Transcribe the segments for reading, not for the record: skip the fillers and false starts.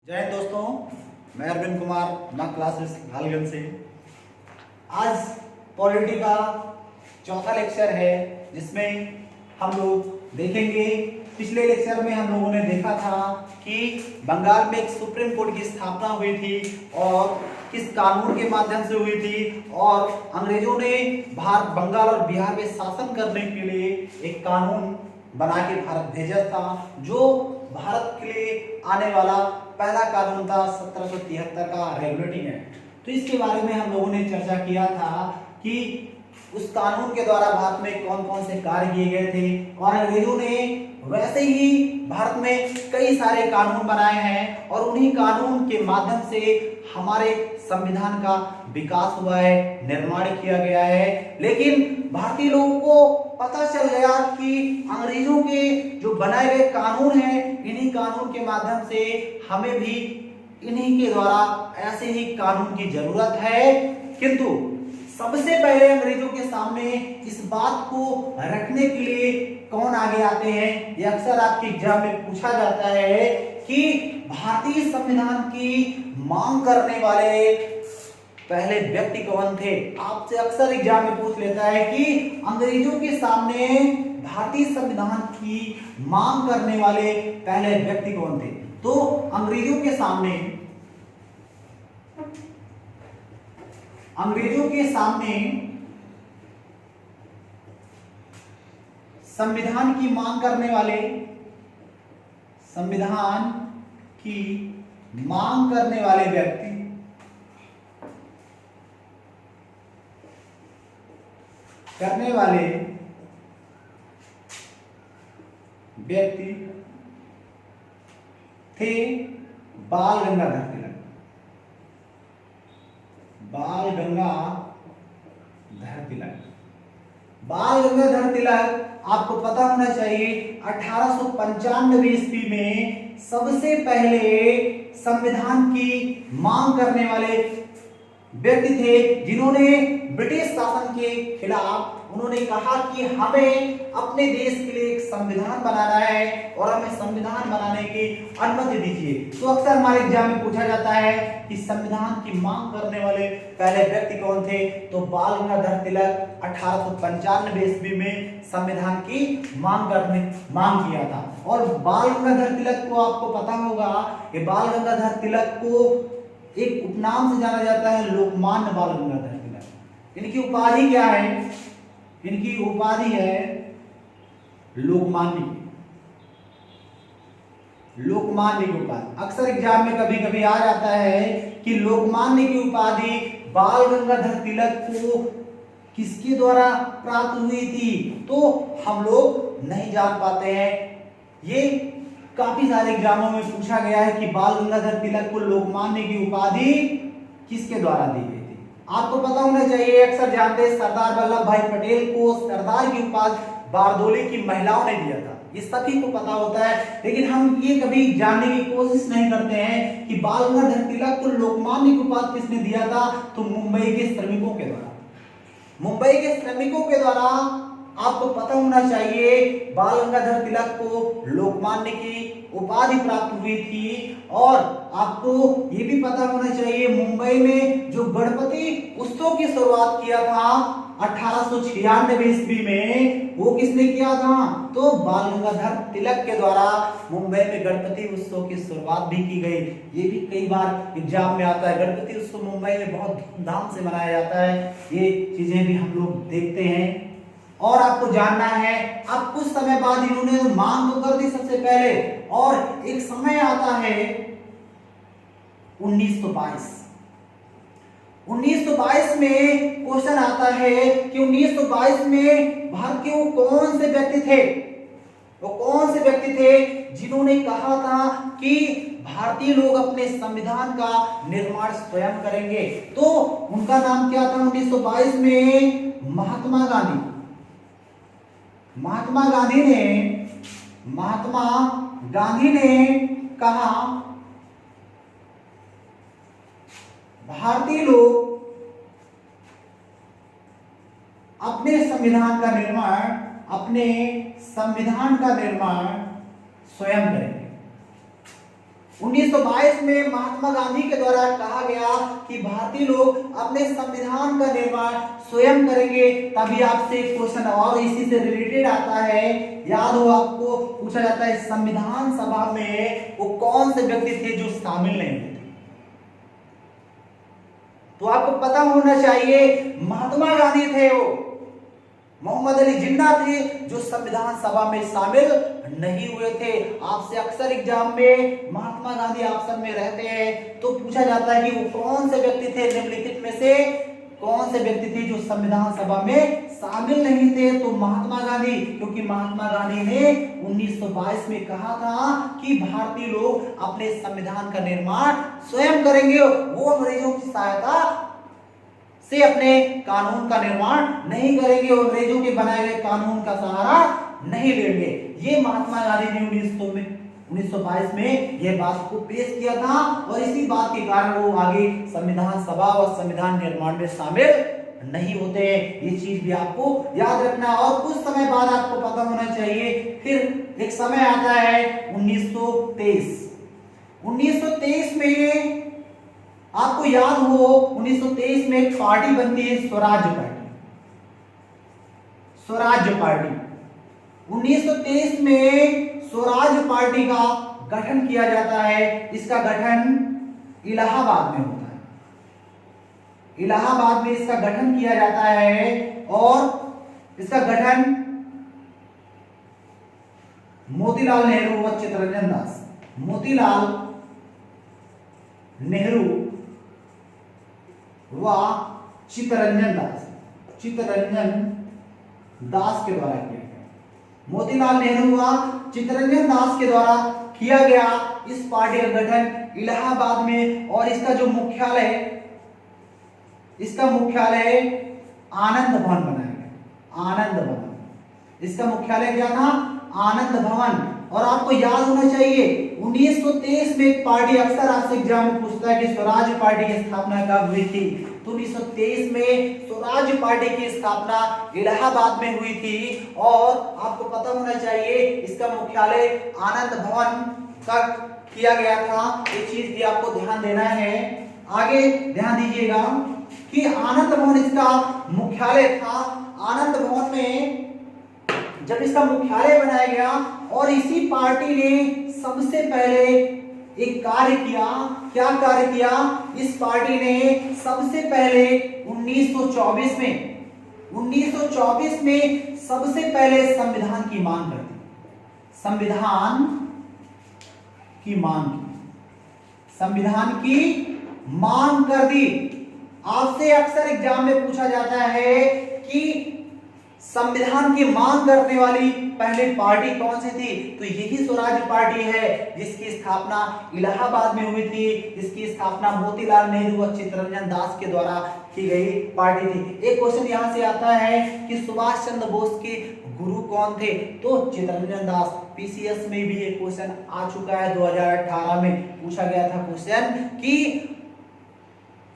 जय हिंद दोस्तों, मैं अरविंद कुमार मां क्लासेस लालगंज से। आज पॉलिटी का चौथा लेक्चर है जिसमें हम लोग देखेंगे। पिछले लेक्चर में हम लोगों ने देखा था कि बंगाल में एक सुप्रीम कोर्ट की स्थापना हुई थी और किस कानून के माध्यम से हुई थी, और अंग्रेजों ने बंगाल और बिहार में शासन करने के लिए एक कानून बना के भारत भेजा था, जो भारत के लिए आने वाला पहला कानून था 1773 का रेगुलेटिंग एक्ट। तो इसके बारे में हम लोगों ने चर्चा किया था कि उस कानून के द्वारा भारत में कौन कौन से कार्य किए गए थे, और अंग्रेजों ने वैसे ही भारत में कई सारे कानून बनाए हैं और उन्हीं कानून के माध्यम से हमारे संविधान का विकास हुआ है, निर्माण किया गया है। लेकिन भारतीय लोगों को पता चल गया कि अंग्रेजों के जो बनाए गए कानून हैं, इन्हीं कानून के माध्यम से हमें भी इन्हीं के द्वारा ऐसे ही कानून की जरूरत है। किंतु सबसे पहले अंग्रेजों के सामने इस बात को रखने के लिए कौन आगे आते हैं, ये अक्सर आपके एग्जाम में पूछा जाता है कि भारतीय संविधान की मांग करने वाले पहले व्यक्ति कौन थे। आपसे अक्सर एग्जाम में पूछ लेता है कि अंग्रेजों के सामने भारतीय संविधान की मांग करने वाले पहले व्यक्ति कौन थे। तो अंग्रेजों के सामने संविधान की मांग करने वाले व्यक्ति थे बाल गंगाधर तिलक। बाल गंगाधर तिलक आपको पता होना चाहिए 1895 ईस्वी में सबसे पहले संविधान की मांग करने वाले व्यक्ति थे, जिन्होंने ब्रिटिश शासन के खिलाफ उन्होंने कहा कि हमें अपने देश के लिए एक संविधान बनाना है और हमें संविधान बनाने की अनुमति दीजिए। तो अक्सर हमारे एग्जाम में पूछा जाता है कि संविधान की मांग करने वाले पहले व्यक्ति कौन थे। तो बाल गंगाधर तिलक 1895 ईस्वी में संविधान की मांग किया था। और बाल गंगाधर तिलक को आपको पता होगा कि बाल गंगाधर तिलक को एक उपनाम से जाना जाता है, लोकमान्य बाल गंगाधर तिलक। इनकी उपाधि क्या है? इनकी उपाधि है लोकमान्य की उपाधि। अक्सर एग्जाम में कभी कभी आ जाता है कि लोकमान्य की उपाधि बाल गंगाधर तिलक को किसके द्वारा प्राप्त हुई थी, तो हम लोग नहीं जान पाते हैं। ये काफी सारे एग्जामों में पूछा गया है कि बाल गंगाधर तिलक को लोकमान्य की उपाधि किसके द्वारा दी गई थी। आपको पता होना चाहिए, अक्सर जानते हैं सरदार वल्लभ भाई पटेल को सरदार की उपाधि बारदोली की महिलाओं ने दिया था, ये सभी को पता होता है। लेकिन हम ये कभी जानने की कोशिश नहीं करते हैं कि बाल गंगाधर तिलक को लोकमान्य की उपाधि किसने दिया था। तो मुंबई के श्रमिकों के द्वारा आपको पता होना चाहिए बाल गंगाधर तिलक को लोकमान्य की उपाधि प्राप्त हुई थी। और आपको ये भी पता होना चाहिए मुंबई में जो गणपति उत्सव की शुरुआत किया था 1896 ईस्वी में, वो किसने किया था। तो बाल गंगाधर तिलक के द्वारा मुंबई में गणपति उत्सव की शुरुआत भी की गई। ये भी कई बार एग्जाम में आता है, गणपति उत्सव मुंबई में बहुत धूमधाम से मनाया जाता है। ये चीजें भी हम लोग देखते हैं। और आपको जानना है, अब कुछ समय बाद इन्होंने मांग तो कर दी सबसे पहले, और एक समय आता है 1922 में क्वेश्चन आता है कि 1922 में भारत के वो कौन से व्यक्ति थे जिन्होंने कहा था कि भारतीय लोग अपने संविधान का निर्माण स्वयं करेंगे। तो उनका नाम क्या था 1922 में? महात्मा गांधी ने कहा भारतीय लोग अपने संविधान का निर्माण स्वयं करेंगे। 1922 में महात्मा गांधी के द्वारा कहा गया कि भारतीय लोग अपने संविधान का निर्माण स्वयं करेंगे। तभी आपसे एक क्वेश्चन और इसी से रिलेटेड आता है, याद हो आपको, पूछा जाता है संविधान सभा में वो कौन से व्यक्ति थे जो शामिल नहीं थे। तो आपको पता होना चाहिए महात्मा गांधी थे, वो मोहम्मद अली जिन्ना थे जो संविधान सभा में शामिल नहीं हुए थे। आपसे अक्सर एग्जाम में महात्मा गांधी ऑप्शन में रहते हैं, तो पूछा जाता है कि वो कौन से व्यक्ति थे, निम्नलिखित में से कौन से व्यक्ति थे जो संविधान सभा में शामिल नहीं थे। तो महात्मा गांधी, क्योंकि महात्मा गांधी ने 1922 में कहा था कि भारतीय लोग अपने संविधान का निर्माण स्वयं करेंगे, वो अंग्रेजों की सहायता से अपने कानून का निर्माण नहीं करेंगे, और अंग्रेजों के बनाए गए कानून का सहारा नहीं लेंगे। ये महात्मा गांधी ने 1922 में यह बात को पेश किया था, और इसी बात के कारण वो आगे संविधान सभा और संविधान निर्माण में शामिल नहीं होते हैं। ये चीज भी आपको याद रखना, और कुछ समय बाद आपको पता होना चाहिए। फिर एक समय आता है 1923। 1923 में आपको याद हो, 1923 में एक पार्टी बनती है स्वराज्य पार्टी। स्वराज्य पार्टी 1923 में स्वराज्य पार्टी का गठन किया जाता है। इसका गठन इलाहाबाद में होता है, इलाहाबाद में इसका गठन किया जाता है, और इसका गठन मोतीलाल नेहरू व चित्तरंजन दास, मोतीलाल नेहरू व चित्तरंजन दास के द्वारा किया गया। मोतीलाल नेहरू व चित्तरंजन दास के द्वारा किया गया इस पार्टी का गठन इलाहाबाद में, और इसका जो मुख्यालय, इसका मुख्यालय आनंद भवन बनाया गया। आनंद भवन, इसका मुख्यालय क्या था? आनंद भवन। और आपको याद होना चाहिए 1923 में एक पार्टी, अक्सर आपसे एग्जाम में पूछता है कि स्वराज्य पार्टी की स्थापना कब हुई थी। तो 1923 में स्वराज्य पार्टी की स्थापना इलाहाबाद में हुई थी, और आपको पता होना चाहिए इसका मुख्यालय आनंद भवन का किया गया था। ये चीज भी आपको ध्यान देना है। आगे ध्यान दीजिएगा कि आनंद भवन इसका मुख्यालय था। आनंद भवन में जब इसका मुख्यालय बनाया गया, और इसी पार्टी ने सबसे पहले एक कार्य किया। क्या कार्य किया? इस पार्टी ने सबसे पहले 1924 में सबसे पहले संविधान की मांग कर दी। संविधान की मांग कर दी। आपसे अक्सर एग्जाम में पूछा जाता है कि संविधान की मांग करने वाली पहले पार्टी कौन सी थी? तो यही स्वराज्य पार्टी है, जिसकी स्थापना इलाहाबाद में हुई थी। इसकी स्थापना मोतीलाल नेहरू और चित्तरंजन दास के द्वारा की गई पार्टी थी। एक क्वेश्चन यहां से आता है कि सुभाष चंद्र बोस के गुरु कौन थे? तो चित्तरंजन दास। पीसीएस में भी एक क्वेश्चन आ चुका है, 2018 में पूछा गया था क्वेश्चन कि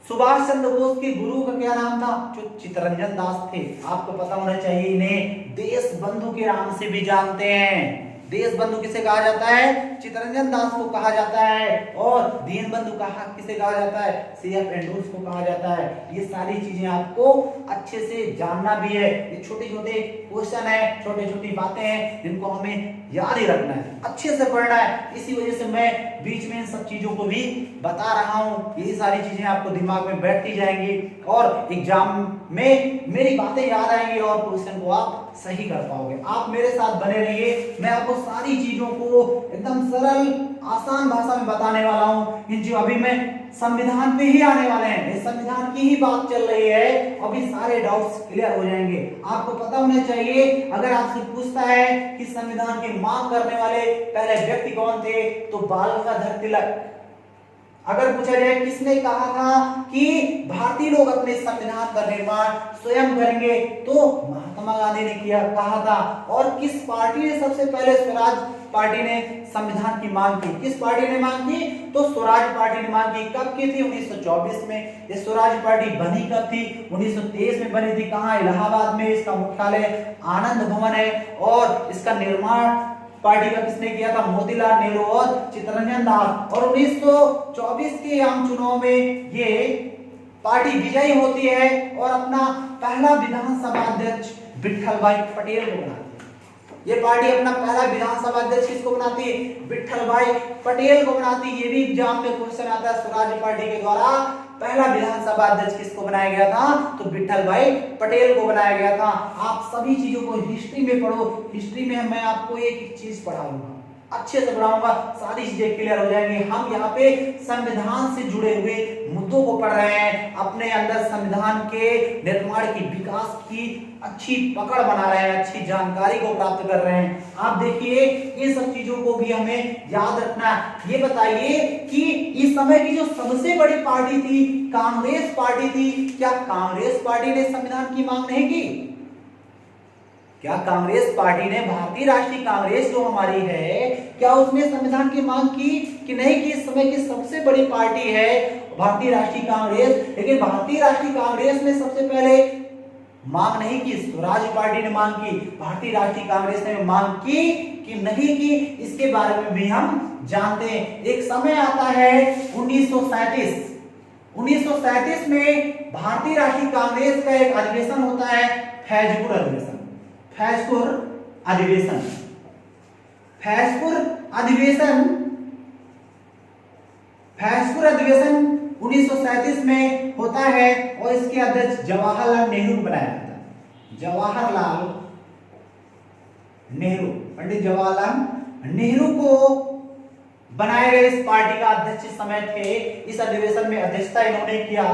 सुभाष चंद्र बोस के गुरु का क्या नाम था? जो चित्तरंजन दास थे। आपको पता होना चाहिए इन्हें देश बंधु के नाम से भी जानते हैं। देश बंधु किसे कहा जाता है? चित्तरंजन दास को कहा जाता है। और दीन बंधु किसे कहा जाता है? CF एंड्रूज को कहा जाता है। ये सारी चीजें आपको अच्छे से जानना भी है। ये छोटे छोटे क्वेश्चन है, छोटी छोटी बातें हैं, जिनको हमें याद ही रखना है, अच्छे से पढ़ना है। इसी वजह से मैं बीच में इन सब चीजों को भी बता रहा हूँ। यही सारी चीजें आपको दिमाग में बैठती जाएंगी, और एग्जाम में मेरी बातें याद आएंगी, और क्वेश्चन को आप सही कर पाओगे। आप मेरे साथ बने रहिए। मैं आपको सारी चीजों को एकदम सरल आसान भाषा में बताने वाला हूँ। इन जो अभी मैं संविधान पे ही आने वाले हैं, संविधान की ही बात चल रही है, अभी सारे डाउट्स क्लियर हो जाएंगे। आपको पता होना चाहिए, अगर आपसे पूछता है कि संविधान की मांग करने वाले पहले व्यक्ति कौन थे, तो बाल गंगाधर तिलक। अगर पूछा जाए किसने कहा था कि भारतीय लोग अपने संविधान का निर्माण स्वयं करेंगे, तो महात्मा गांधी ने कहा था। और किस पार्टी ने सबसे पहले स्वराज पार्टी ने संविधान की मांग की? किस पार्टी ने मांग की? तो स्वराज पार्टी ने मांग की। कब की थी? 1924 में। ये स्वराज पार्टी बनी कब थी? 1923 में बनी थी। कहाँ? इलाहाबाद में। इसका मुख्यालय आनंद भवन है, और इसका निर्माण पार्टी का किसने किया था? मोतीलाल नेहरू और चित्तरंजन दास। और 1924 के आम चुनाव में ये पार्टी विजयी होती है और अपना पहला विधानसभा अध्यक्ष विठल भाई पटेल को बनाती है। ये पार्टी अपना पहला विधानसभा अध्यक्ष किसको बनाती है? विठल भाई पटेल को बनाती है। ये भी एग्जाम में क्वेश्चन आता है, स्वराज पार्टी के द्वारा पहला विधानसभा अध्यक्ष किसको बनाया गया था? तो विठल भाई पटेल को बनाया गया था। आप सभी चीजों को हिस्ट्री में पढ़ो। हिस्ट्री में मैं आपको एक चीज पढ़ाऊंगा, अच्छे से पढ़ाऊंगा, सारी चीजें क्लियर हो जाएंगी। हम यहाँ पे संविधान से जुड़े हुए मुद्दों को पढ़ रहे हैं, अपने अंदर संविधान के निर्माण की, विकास की अच्छी पकड़ बना रहे हैं, अच्छी जानकारी को प्राप्त कर रहे हैं। आप देखिए इन सब चीजों को भी हमें याद रखना है। ये बताइए कि इस समय की जो सबसे बड़ी पार्टी थी कांग्रेस पार्टी थी, क्या कांग्रेस पार्टी ने संविधान की मांग नहीं की? क्या कांग्रेस पार्टी ने, भारतीय राष्ट्रीय कांग्रेस जो हमारी है, क्या उसने संविधान की मांग की कि नहीं की? इस समय की सबसे बड़ी पार्टी है भारतीय राष्ट्रीय कांग्रेस, लेकिन भारतीय राष्ट्रीय कांग्रेस ने सबसे पहले मांग नहीं की, स्वराज पार्टी ने मांग की। भारतीय राष्ट्रीय कांग्रेस ने मांग की कि नहीं की, इसके बारे में भी हम जानते हैं। एक समय आता है 1937। 1937 में भारतीय राष्ट्रीय कांग्रेस का एक अधिवेशन होता है, फैजपुर अधिवेशन। फैजपुर अधिवेशन, फैजपुर अधिवेशन, फैजपुर अधिवेशन 1937 में होता है और इसके अध्यक्ष जवाहरलाल नेहरू को बनाया जाता है। जवाहरलाल नेहरू, पंडित जवाहरलाल नेहरू को बनाए गए इस पार्टी का अध्यक्ष इस समय थे। इस अधिवेशन में अध्यक्षता इन्होंने किया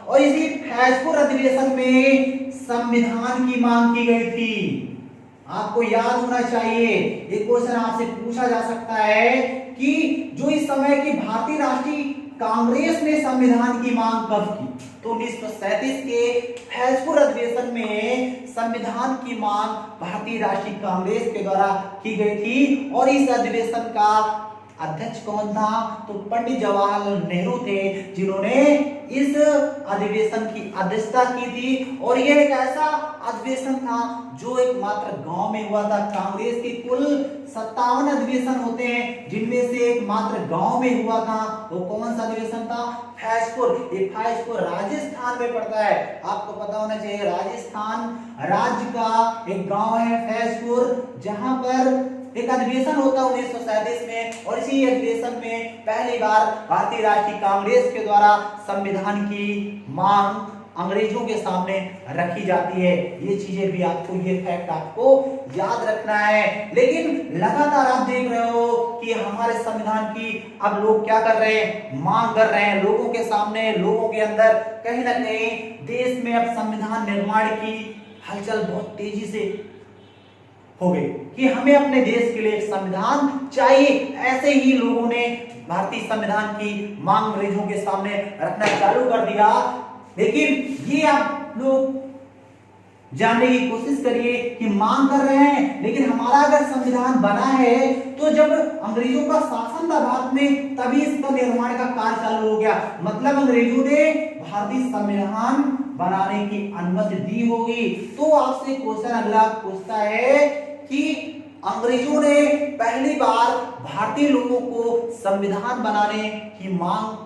और इसी फैजपुर अधिवेशन में संविधान की मांग की गई थी। आपको याद होना चाहिए, एक क्वेश्चन आपसे पूछा जा सकता है कि जो इस समय की भारतीय राष्ट्रीय कांग्रेस ने संविधान की मांग कब की? तो 1937 के फैजपुर अधिवेशन में संविधान की मांग भारतीय राष्ट्रीय कांग्रेस के द्वारा की गई थी। और इस अधिवेशन का अध्यक्ष कौन था? तो पंडित जवाहरलाल नेहरू थे, जिन्होंने इस अधिवेशन की अध्यक्षता की थी। और यह एक ऐसा अधिवेशन था जो एकमात्र गांव में हुआ था। कांग्रेस के कुल 57 अधिवेशन होते हैं, जिनमें से एकमात्र गांव में हुआ था। वो कौन सा अधिवेशन था? फैजपुर। ये फैजपुर राजस्थान में पड़ता है, आपको पता होना चाहिए। राजस्थान राज्य का एक गांव है फैजपुर, जहां पर एक अधिवेशन होता है 1937 में। और इसी अधिवेशन में पहली बार भारतीय राष्ट्रीय कांग्रेस के द्वारा संविधान की मांग अंग्रेजों के सामने रखी जाती है। ये चीजें भी आपको, ये फैक्ट आपको याद रखना है। लेकिन लगातार आप देख रहे हो कि हमारे संविधान की अब लोग क्या कर रहे हैं? मांग कर रहे हैं लोगों के सामने, लोगों के अंदर कहीं ना कहीं देश में अब संविधान निर्माण की हलचल बहुत तेजी से हो गई कि हमें अपने देश के लिए एक संविधान चाहिए। ऐसे ही लोगों ने भारतीय संविधान की मांग अंग्रेजों के सामने रखना चालू कर दिया। लेकिन ये आप लोग जानने की कोशिश करिए कि मांग कर रहे हैं, लेकिन हमारा अगर संविधान बना है तो जब अंग्रेजों का शासन था भारत में, तभी इसका निर्माण का कार्य चालू हो गया। मतलब अंग्रेजों ने भारतीय संविधान बनाने की अनुमति दी होगी। तो आपसे क्वेश्चन अगला पूछता है कि अंग्रेजों ने पहली बार भारतीय लोगों को संविधान बनाने की मांग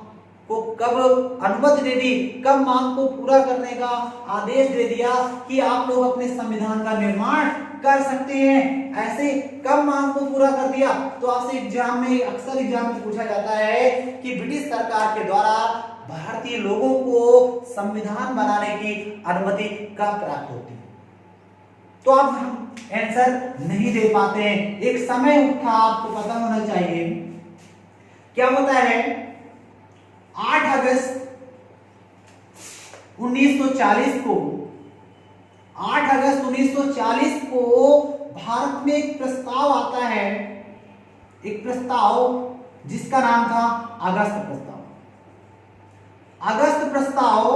को कब अनुमति दे दी, कब मांग को पूरा करने का आदेश दे दिया कि आप लोग अपने संविधान का निर्माण कर सकते हैं? ऐसे कब मांग को पूरा कर दिया? तो आपसे एग्जाम में, अक्सर एग्जाम में पूछा जाता है कि ब्रिटिश सरकार के द्वारा भारतीय लोगों को संविधान बनाने की अनुमति कब प्राप्त होती है? तो अब हम आंसर नहीं दे पाते हैं। एक समय था, आपको पता होना चाहिए, क्या होता है 8 अगस्त 1940 को, 8 अगस्त 1940 को भारत में एक प्रस्ताव आता है, एक प्रस्ताव जिसका नाम था अगस्त प्रस्ताव। अगस्त प्रस्ताव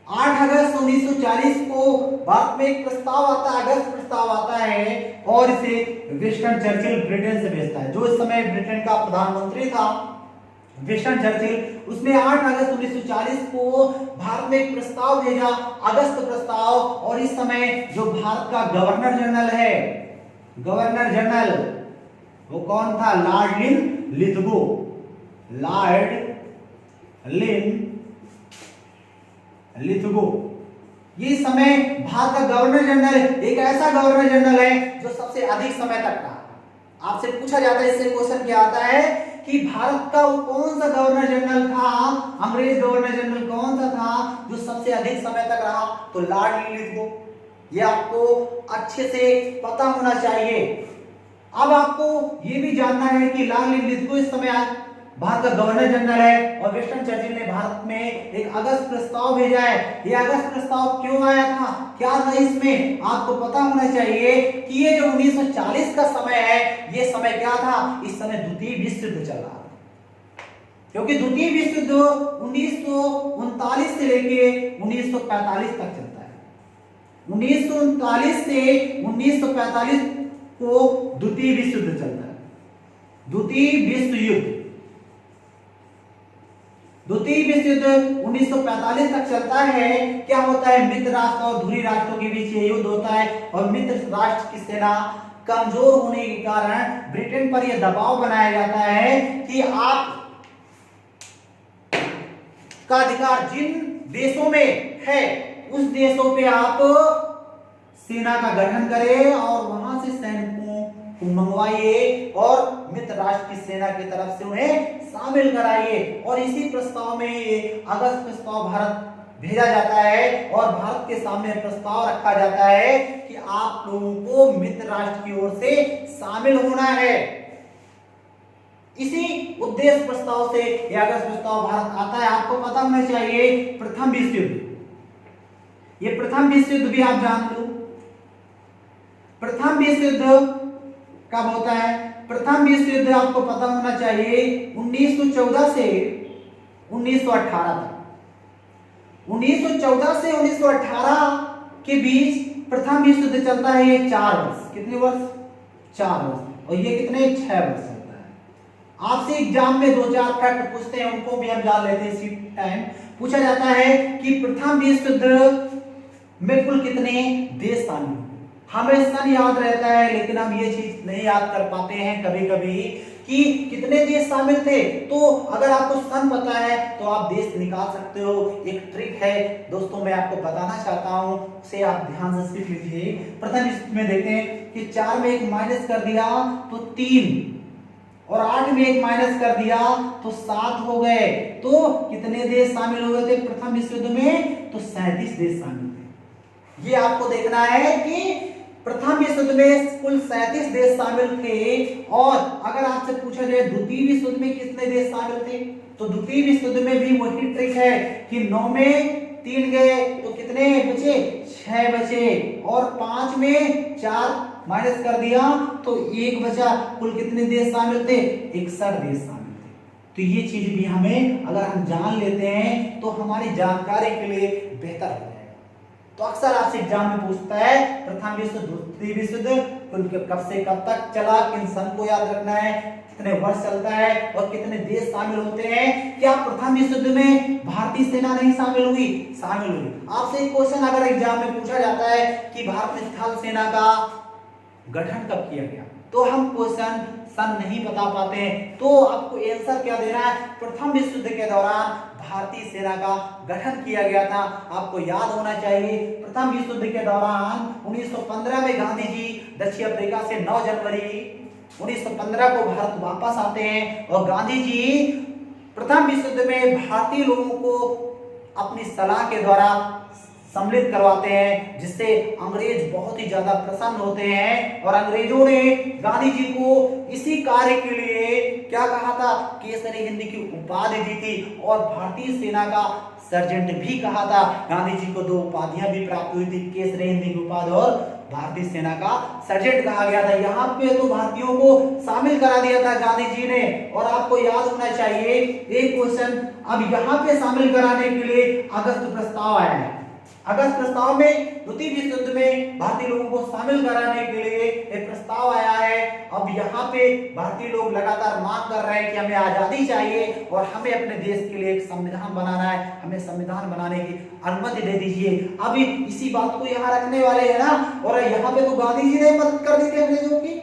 8 अगस्त 1940 को भारत में एक प्रस्ताव आता है, अगस्त प्रस्ताव आता है, और इसे विंस्टन चर्चिल ब्रिटेन से भेजता है। जो इस समय ब्रिटेन का प्रधानमंत्री था विंस्टन चर्चिल, उसने 8 अगस्त 1940 को भारत में एक प्रस्ताव भेजा, अगस्त प्रस्ताव। और इस समय जो भारत का गवर्नर जनरल है, गवर्नर जनरल, वो कौन था? Lord Lithgow. Lord Lithgow. ये समय भारत का गवर्नर जनरल एक ऐसा गवर्नर जनरल है जो सबसे अधिक समय तक रहा। आपसे पूछा जाता है, इससे क्वेश्चन क्या आता है कि भारत का वो कौन सा गवर्नर जनरल था, अंग्रेज गवर्नर जनरल कौन सा था जो सबसे अधिक समय तक रहा? तो लॉर्ड लिथगो। ये आपको अच्छे से पता होना चाहिए। अब आपको ये भी जानना है कि लॉर्ड लिथगो इस समय भारत का गवर्नर जनरल है और विंस्टन चर्चिल ने भारत में एक अगस्त प्रस्ताव भेजा है। ये अगस्त प्रस्ताव क्यों आया था, क्या था इसमें, आपको पता होना चाहिए कि ये जो 1940 का समय है, ये समय क्या था? इस समय द्वितीय विश्व युद्ध चल रहा था, क्योंकि द्वितीय विश्व युद्ध 1939 से लेके 1945 तक चलता है। 1939 से 1945 को द्वितीय विश्व युद्ध चलता है। द्वितीय विश्व युद्ध 1945 तक चलता है। क्या होता है? मित्र राष्ट्र और धुरी राष्ट्रों के बीच ये युद्ध होता है और मित्र राष्ट्र की सेना कमजोर होने के कारण ब्रिटेन पर यह दबाव बनाया जाता है कि आप का अधिकार जिन देशों में है उस देशों पे आप सेना का गठन करें और वहां से सैनिकों को मंगवाइए और मित्र राष्ट्र की सेना की तरफ से उन्हें शामिल कराइए। और इसी प्रस्ताव में ये अगस्त प्रस्ताव भारत भेजा जाता है और भारत के सामने प्रस्ताव रखा जाता है कि आप लोगों को मित्र राष्ट्र की ओर से शामिल होना है। इसी उद्देश्य प्रस्ताव से यह अगस्त प्रस्ताव भारत आता है। आपको पता होना चाहिए प्रथम विश्व युद्ध, ये प्रथम विश्व युद्ध भी आप जान लो। प्रथम विश्व युद्ध कब होता है? प्रथम विश्व युद्ध आपको पता होना चाहिए 1914 से 1918 तक। 1914 से 1918 के बीच प्रथम विश्व युद्ध चलता है। ये 4 वर्ष, कितने वर्ष? 4 वर्ष। और ये कितने? 6 वर्ष चलता है। आपसे एग्जाम में 2-4 फैक्ट पूछते हैं, उनको भी हम जान लेते हैं। इसी टाइम पूछा जाता है कि प्रथम विश्व युद्ध में कुल कितने देश शामिल? हमें सन याद रहता है लेकिन हम ये चीज नहीं याद कर पाते हैं कभी कभी कि कितने देश शामिल थे। तो अगर आपको सन पता है तो आप देश निकाल सकते हो। एक ट्रिक है दोस्तों, मैं आपको बताना चाहता हूं, उसे आप ध्यान से सीख लीजिए। प्रथम विश्व में देखें कि 4 में 1 माइनस कर दिया तो 3 और 8 में 1 माइनस कर दिया तो 7 हो गए। तो कितने देश शामिल हुए थे प्रथम विश्व युद्ध में? तो 37 देश शामिल थे। ये आपको देखना है कि प्रथम विश्व युद्ध में कुल 37 देश शामिल थे। और अगर आपसे पूछा जाए द्वितीय विश्व युद्ध में कितने देश शामिल थे, तो द्वितीय विश्व युद्ध में भी वही ट्रिक है कि 9 में 3 गए तो कितने बचे? 6 बचे। और 5 में 4 माइनस कर दिया तो 1 बचा। कुल कितने देश शामिल थे? 61 देश शामिल थे। तो ये चीज भी हमें अगर हम जान लेते हैं तो हमारी जानकारी के लिए बेहतर हो जाएगा। तो अक्सर आपसे एग्जाम में पूछता है प्रथम विश्व द्वितीय विश्व युद्ध कब से कब तक चला, किन सन को याद रखना है, कितने वर्ष चलता है और कितने देश शामिल होते हैं। क्या प्रथम विश्व युद्ध में भारतीय सेना नहीं शामिल हुई? शामिल हुई। आपसे एक क्वेश्चन अगर एग्जाम में पूछा जाता है कि भारतीय थल सेना का गठन कब किया गया, तो हम क्वेश्चन सन नहीं बता पाते हैं। तो आपको आंसर क्या देना है? प्रथम विश्व युद्ध के दौरान भारतीय सेना का गठन किया गया था। आपको याद होना चाहिए प्रथम विश्व युद्ध के दौरान 1915 में गांधी जी दक्षिण अफ्रीका से 9 जनवरी 1915 को भारत वापस आते हैं और गांधी जी प्रथम विश्व युद्ध में भारतीय लोगों को अपनी सलाह के द्वारा सम्मिलित करवाते हैं, जिससे अंग्रेज बहुत ही ज्यादा प्रसन्न होते हैं। और अंग्रेजों ने गांधी जी को इसी कार्य के लिए क्या कहा था? केसरी हिंद की उपाधि दी थी और भारतीय सेना का सर्जेंट भी कहा था। गांधी जी को 2 उपाधियां भी प्राप्त हुई थी, केसरी हिंद की उपाधि और भारतीय सेना का सर्जेंट कहा गया था। यहाँ पे तो भारतीयों को शामिल करा दिया था गांधी जी ने। और आपको याद होना चाहिए एक क्वेश्चन, अब यहाँ पे शामिल कराने के लिए अगस्त प्रस्ताव आया है। अगस्त प्रस्ताव में द्वितीय विश्व युद्ध में भारतीय लोगों को शामिल कराने के लिए एक प्रस्ताव आया है। अब यहाँ पे भारतीय लोग लगातार मांग कर रहे हैं कि हमें आजादी चाहिए और हमें अपने देश के लिए एक संविधान बनाना है, हमें संविधान बनाने की अनुमति दे दीजिए। अभी इसी बात को यहाँ रखने वाले है ना, और यहाँ पे तो गांधी जी ने मदद कर दी थी अंग्रेजों की।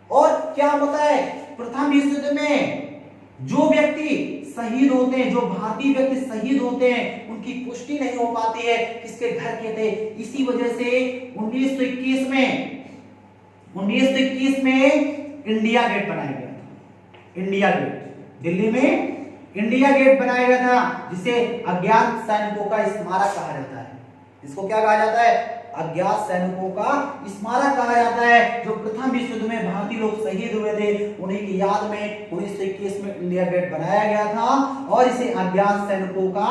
और क्या होता है, प्रथम विश्व युद्ध में जो व्यक्ति शहीद होते हैं, जो भारतीय व्यक्ति शहीद होते हैं, उनकी पुष्टि नहीं हो पाती है किसके घर के थे। इसी वजह से 1921 में इंडिया गेट बनाया गया था। इंडिया गेट, दिल्ली में इंडिया गेट बनाया गया था, जिसे अज्ञात सैनिकों का स्मारक कहा जाता है। इसको क्या कहा जाता है? अज्ञात सैनिकों का स्मारक कहा जाता है। जो प्रथम विश्व युद्ध में भारतीय लोग शहीद हुए थे, उन्हीं की याद में 1921 में इंडिया गेट बनाया गया था और इसे अज्ञात सैनिकों का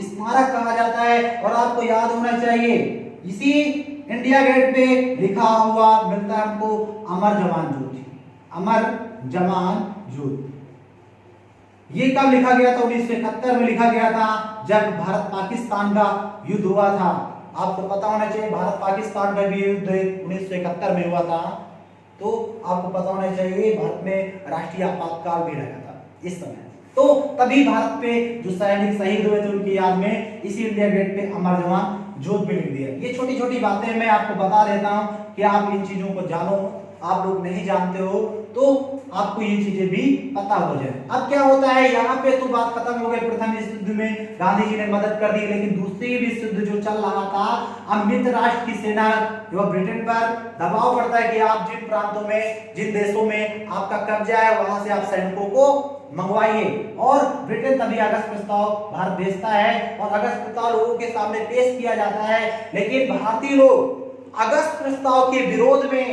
स्मारक कहा जाता है। और आपको याद होना चाहिए, इसी इंडिया गेट पे लिखा हुआ मिलता है हमको अमर जवान ज्योति, अमर जवान ज्योति। ये कब लिखा गया था? 1971 में लिखा गया था, जब भारत पाकिस्तान का युद्ध हुआ था। आपको पता होना चाहिए भारत पाकिस्तान का भी युद्ध 1971 में हुआ था, तो आपको पता होना चाहिए भारत में राष्ट्रीय आपातकाल भी लगा था इस समय। तो तभी भारत पे जो सैनिक शहीद हुए थे उनकी याद में इसी इंडिया गेट पे अमर जवान ज्योति भी लिख दिया। ये छोटी छोटी बातें मैं आपको बता देता हूँ कि आप इन चीजों को जानो। आप लोग नहीं जानते हो तो आपको ये चीजें भी पता हो जाए। अब क्या होता है, यहाँ पे तो बात खत्म हो गई। प्रथम विश्व युद्ध में गांधी जी ने मदद कर दी, लेकिन दूसरी विश्व युद्ध जो चल रहा था, अब मित्र राष्ट्र की सेना जो ब्रिटेन पर दबाव पड़ता है कि आप जिन प्रांतों में, जिन देशों में आपका कब्जा है, वहां से आप सैनिकों को मंगवाइए। और ब्रिटेन तभी अगस्त प्रस्ताव भारत भेजता है और अगस्त प्रस्ताव लोगों के सामने पेश किया जाता है। लेकिन भारतीय लोग अगस्त प्रस्ताव के विरोध में,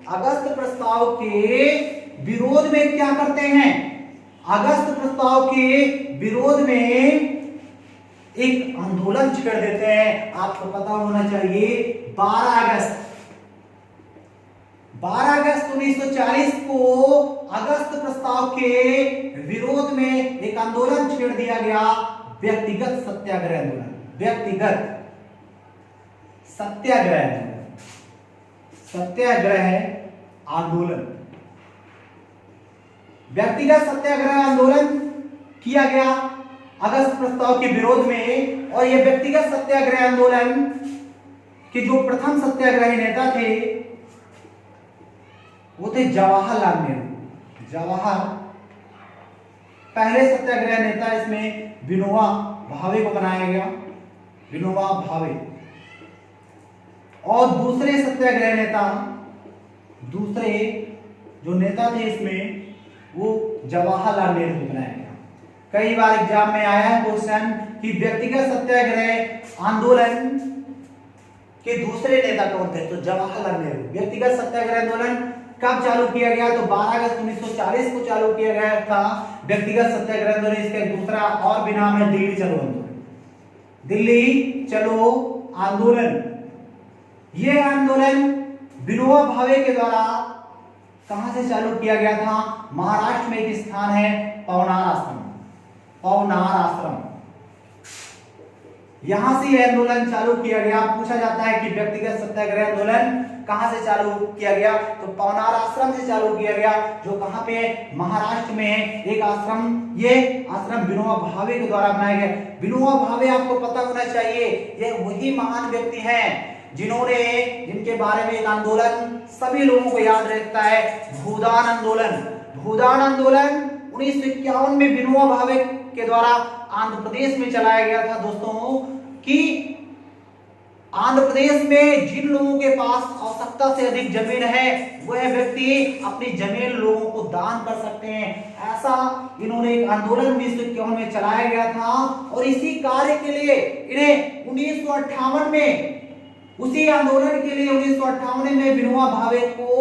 अगस्त प्रस्ताव के विरोध में क्या करते हैं? अगस्त प्रस्ताव के विरोध में एक आंदोलन छेड़ देते हैं। आपको पता होना चाहिए 12 अगस्त 1940 को अगस्त प्रस्ताव के विरोध में एक आंदोलन छेड़ दिया गया, व्यक्तिगत सत्याग्रह आंदोलन। व्यक्तिगत सत्याग्रह आंदोलन, सत्याग्रह आंदोलन, व्यक्तिगत सत्याग्रह आंदोलन किया गया अगस्त प्रस्ताव के विरोध में। और यह व्यक्तिगत सत्याग्रह आंदोलन के जो प्रथम सत्याग्रही नेता थे वो थे जवाहरलाल नेहरू। जवाहर पहले सत्याग्रह नेता, इसमें विनोबा भावे को बनाया गया, विनोबा भावे। और दूसरे सत्याग्रह नेता, दूसरे जो नेता थे इसमें, वो जवाहरलाल नेहरू को बनाया गया। कई बार एग्जाम में आया है क्वेश्चन कि व्यक्तिगत सत्याग्रह आंदोलन के दूसरे नेता कौन थे? तो जवाहरलाल नेहरू। व्यक्तिगत सत्याग्रह आंदोलन कब चालू किया गया? तो 12 अगस्त 1940 को चालू किया गया था व्यक्तिगत सत्याग्रह आंदोलन। इसका एक दूसरा और भी नाम है दिल्ली चलो आंदोलन, दिल्ली चलो आंदोलन। यह आंदोलन विनोबा भावे के द्वारा कहां से चालू किया गया था? महाराष्ट्र में एक स्थान है पवनार आश्रम, पवनार आश्रम, यहां से यह आंदोलन चालू किया गया। पूछा जाता है कि व्यक्तिगत सत्याग्रह आंदोलन कहां से चालू किया गया? तो पवनार आश्रम से चालू किया गया, जो कहां पे है? महाराष्ट्र में है एक आश्रम। ये आश्रम विनोबा भावे के द्वारा बनाया गया। विनोबा भावे आपको पता होना चाहिए, यह वही महान व्यक्ति हैं जिन्होंने, जिनके बारे में एक आंदोलन सभी लोगों को याद रहता है, भूदान आंदोलन। भूदान आंदोलन 1951 में विनोबा भावे के द्वारा आंध्र प्रदेश में चलाया गया था दोस्तों, कि आंध्र प्रदेश में जिन लोगों के पास आवश्यकता से अधिक जमीन है वह व्यक्ति अपनी जमीन लोगों को दान कर सकते हैं। ऐसा इन्होंने एक आंदोलन 1951 में चलाया गया था। और इसी कार्य के लिए इन्हें 1958 में, उसी आंदोलन के लिए 1958 में विनोबा भावे को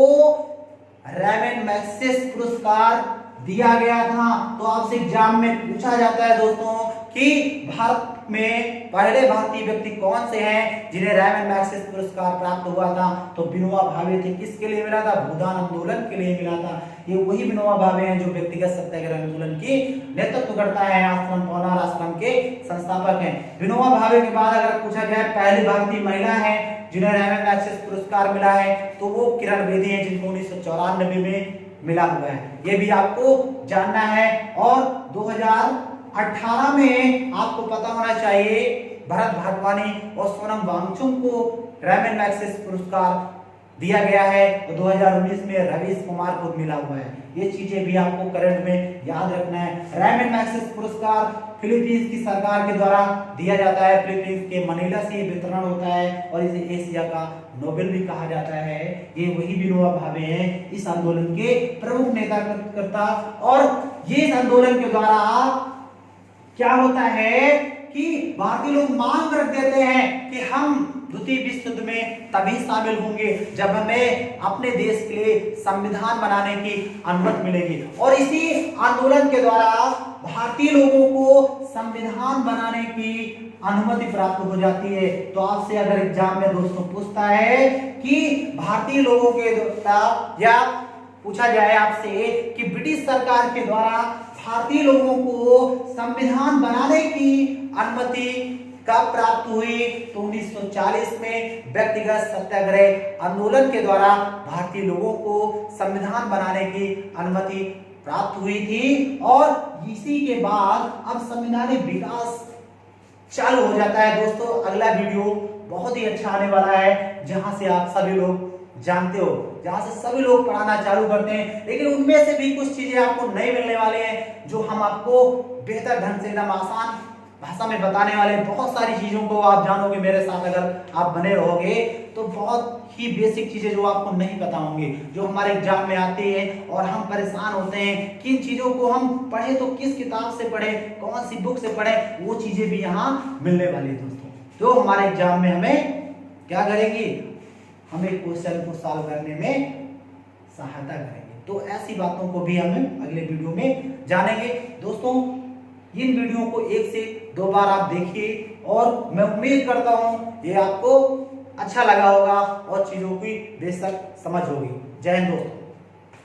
रेमन मैग्सेसे पुरस्कार दिया गया था। तो आपसे एग्जाम में पूछा जाता है दोस्तों कि भारत में पहले भारतीय व्यक्ति कौन से हैं जिन्हें रैमन मैग्सेसे पुरस्कार प्राप्त हुआ था। तो विनोबा भावे थे। किसके लिए मिला था? भूदान आंदोलन के लिए मिला था। ये वही विनोबा भावे हैं जो व्यक्तिगत सत्याग्रह आंदोलन की नेतृत्व करता है, आश्रम पौनार आश्रम के संस्थापक हैं। विनोबा भावे के बाद अगर पूछा जाए पहली भारतीय महिला है जिन्हें रैमन मैग्सेसे पुरस्कार मिला है तो वो किरण बेदी हैं, जिनको 1994 में मिला हुआ है। ये भी आपको जानना है। और 2018 में आपको पता होना चाहिए भरत भाटवानी और सोनम वांगचुक को रैमन मैग्सेसे पुरस्कार दिया गया है और 2019 में रवीश कुमार को मिला हुआ है। ये चीजें भी आपको करंट में याद रखना है। रैमन मैग्सेसे पुरस्कार फिलीपींस की सरकार के द्वारा दिया जाता है। फिलीपींस के मनीला से वितरण होता है और इसे एशिया का नोबेल भी कहा जाता है। ये वही विनोबा भावे हैं, इस आंदोलन के प्रमुख नेताकर्ता। और ये इस आंदोलन के द्वारा क्या होता है कि भारतीय लोग मांग रख देते हैं कि हम द्वितीय विश्व युद्ध में तभी शामिल होंगे जब हमें अपने देश के लिए संविधान बनाने की अनुमति मिलेगी। और इसी आंदोलन के द्वारा भारतीय लोगों को संविधान बनाने की अनुमति प्राप्त हो जाती है। तो आपसे अगर एग्जाम में दोस्तों पूछता है कि भारतीय लोगों के द्वारा, या पूछा जाए आपसे कि ब्रिटिश सरकार के द्वारा भारतीय लोगों को संविधान बनाने की अनुमति कब प्राप्त हुई, तो 1940 में व्यक्तिगत सत्याग्रह आंदोलन के द्वारा भारतीय लोगों को संविधान बनाने की अनुमति प्राप्त हुई थी। और इसी के बाद अब संवैधानिक विकास चालू हो जाता है। दोस्तों अगला वीडियो बहुत ही अच्छा आने वाला है, जहां से आप सभी लोग जानते हो, जहां से सभी लोग पढ़ाना चालू करते हैं, लेकिन उनमें से भी कुछ चीजें आपको नहीं मिलने वाले हैं जो हम आपको बेहतर ढंग से एकदम आसान भाषा में बताने वाले। बहुत सारी चीजों को आप जानोगे मेरे साथ अगर आप बने रहोगे, तो बहुत ही बेसिक चीजें जो आपको नहीं पता होंगी, जो हमारे एग्जाम में आती है और हम परेशान होते हैं किन चीजों को हम पढ़े, तो किस किताब से पढ़े, कौन सी बुक से पढ़े, वो चीजें भी यहाँ मिलने वाली है दोस्तों, जो हमारे एग्जाम में हमें क्या करेगी, हमें क्वेश्चन को सॉल्व करने में सहायता करेंगे। तो ऐसी बातों को भी हम अगले वीडियो में जानेंगे। दोस्तों इन वीडियो को 1 से 2 बार आप देखिए और मैं उम्मीद करता हूं ये आपको अच्छा लगा होगा और चीजों की बेशक समझ होगी। जय हिंद दोस्तों।